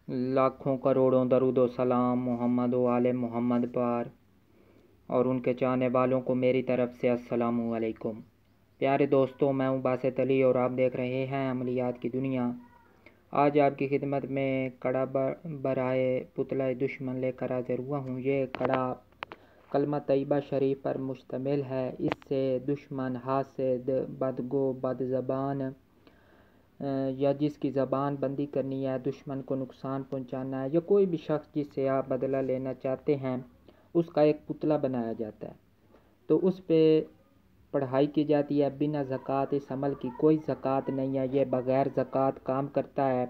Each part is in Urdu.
لاکھوں کروڑوں درود و سلام محمد و آل محمد پر اور ان کے چاہنے والوں کو میری طرف سے السلام علیکم۔ پیارے دوستوں، میں ہوں باسط علی اور آپ دیکھ رہے ہیں عملیات کی دنیا۔ آج آپ کی خدمت میں کڑا برائے پتلے دشمن لے کر حاضر ہوا ہوں۔ یہ کڑا کلمہ طیبہ شریف پر مشتمل ہے۔ اس سے دشمن، حاسد، بدگو، بد زبان یا جس کی زبان بندی کرنی ہے، دشمن کو نقصان پہنچانا ہے، یا کوئی بھی شخص جس سے آپ بدلہ لینا چاہتے ہیں، اس کا ایک پتلا بنایا جاتا ہے۔ تو اس پہ پڑھائی کی جاتی ہے بنا زکوٰۃ۔ اس عمل کی کوئی زکوٰۃ نہیں ہے، یہ بغیر زکوٰۃ کام کرتا ہے۔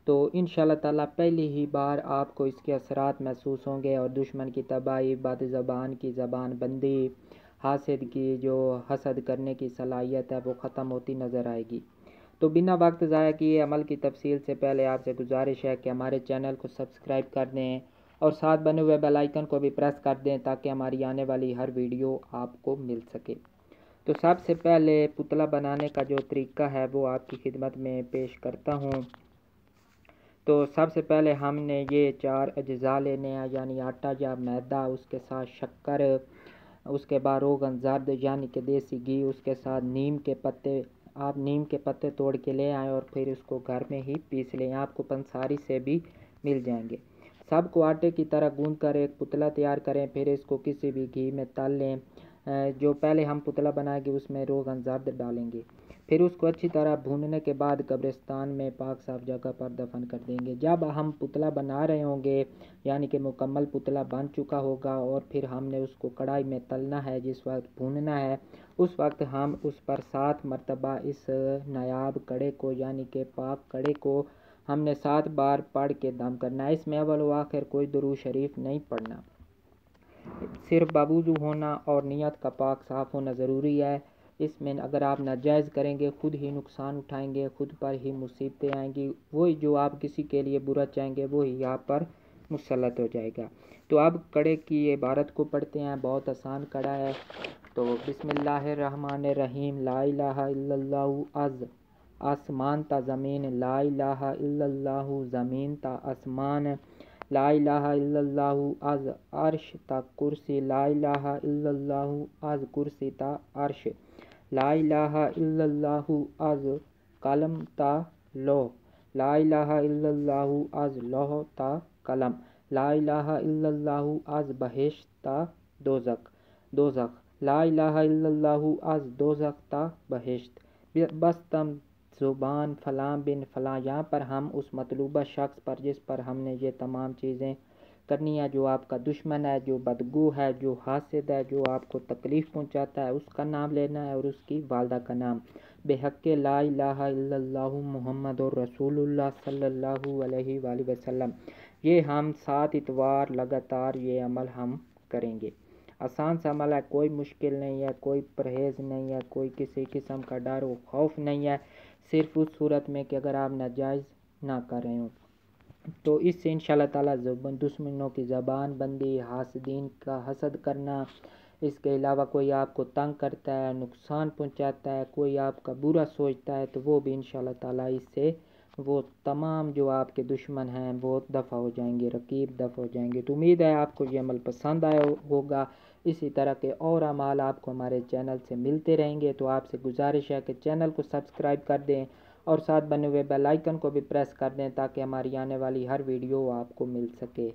تو انشاءاللہ تعالیٰ پہلی ہی بار آپ کو اس کے اثرات محسوس ہوں گے اور دشمن کی تباہی، بد زبان کی زبان بندی، حاسد کی جو حسد کرنے کی صلاحیت ہے وہ ختم ہوتی نظر آئے گی۔ تو بنا وقت ضائع کیے عمل کی تفصیل سے پہلے آپ سے گزارش ہے کہ ہمارے چینل کو سبسکرائب کر دیں اور ساتھ بنے ہوئے بیل آئیکن کو بھی پریس کر دیں تاکہ ہماری آنے والی ہر ویڈیو آپ کو مل سکے۔ تو سب سے پہلے پتلا بنانے کا جو طریقہ ہے وہ آپ کی خدمت میں پیش کرتا ہوں۔ تو سب سے پہلے ہم نے یہ 4 اجزاء لینے ہیں، یعنی آٹا یا میدا، اس کے ساتھ شکر، اس کے بعد روغن زرد یعنی کہ دیسی گھی، اس کے ساتھ نیم کے پتے۔ آپ نیم کے پتے توڑ کے لے آئیں اور پھر اس کو گھر میں ہی پیس لیں، آپ کو پنساری سے بھی مل جائیں گے۔ سب کو آٹے کی طرح گوندھ کر ایک پتلا تیار کریں، پھر اس کو کسی بھی گھی میں تل لیں۔ جو پہلے ہم پتلا بنائیں گے اس میں روغن زرد ڈالیں گے، پھر اس کو اچھی طرح بھوننے کے بعد قبرستان میں پاک صاف جگہ پر دفن کر دیں گے۔ جب ہم پتلا بنا رہے ہوں گے، یعنی کہ مکمل پتلا بن چکا ہوگا اور پھر ہم نے اس کو کڑھائی میں تلنا ہے، جس وقت بھوننا ہے، اس وقت ہم اس پر 7 مرتبہ اس نایاب کڑے کو یعنی کہ پاک کڑے کو ہم نے 7 بار پڑھ کے دم کرنا ہے۔ اس میں اول و آخر کوئی درود شریف نہیں پڑھنا، صرف باوضو ہونا اور نیت کا پاک صاف ہونا ضروری ہے۔ اس میں اگر آپ ناجائز کریں گے خود ہی نقصان اٹھائیں گے، خود پر ہی مصیبتیں آئیں گی، وہی جو آپ کسی کے لیے برا چاہیں گے وہی آپ پر مسلط ہو جائے گا۔ تو اب کڑے کی عبارت کو پڑھتے ہیں، بہت آسان کڑا ہے۔ تو بسم اللہ الرحمن الرحیم۔ لا الہ الا اللہ از آسمان تا زمین، لا الہ الا اللہ زمین تا آسمان، لا الہ الا اللہ از عرش تا کرسی، لا الہ الا اللہ از کرسی تا عرش، لا الہ الا اللہ از قلم تا لوح، لا الہ الا اللہ از لوح تا قلم، لا الہ الا اللہ از بہشت تا دوزخ، لا الہ الا اللہ از دوزخ تا بہشت۔ بس تم زبان فلاں بن فلاں، یہاں پر ہم اس مطلوبہ شخص پر جس پر ہم نے یہ تمام چیزیں کرنی ہے، جو آپ کا دشمن ہے، جو بدگو ہے، جو حاسد ہے، جو آپ کو تکلیف پہنچاتا ہے، اس کا نام لینا ہے اور اس کی والدہ کا نام بحق لا الہ الا اللہ محمد رسول اللہ صلی اللہ علیہ وآلہ وسلم۔ یہ ہم 7 اتوار لگاتار یہ عمل ہم کریں گے۔ آسان سا عمل ہے، کوئی مشکل نہیں ہے، کوئی پرہیز نہیں ہے، کوئی کسی قسم کا ڈر و خوف نہیں ہے، صرف اس صورت میں کہ اگر آپ ناجائز نہ کر رہے ہوں۔ تو اس سے انشاءاللہ تعالیٰ دشمنوں کی زبان بندی، حاسدین کا حسد کرنا، اس کے علاوہ کوئی آپ کو تنگ کرتا ہے، نقصان پہنچاتا ہے، کوئی آپ کا برا سوچتا ہے، تو وہ بھی انشاءاللہ تعالیٰ اس سے وہ تمام جو آپ کے دشمن ہیں وہ دفع ہو جائیں گے، رقیب دفع ہو جائیں گے۔ تو امید ہے آپ کو یہ عمل پسند آیا ہوگا۔ اسی طرح کے اور اعمال آپ کو ہمارے چینل سے ملتے رہیں گے، تو آپ سے گزارش ہے کہ چینل کو سبسکرائب کر دیں اور ساتھ بنے ہوئے بیل آئیکن کو بھی پریس کر دیں تاکہ ہماری آنے والی ہر ویڈیو آپ کو مل سکے۔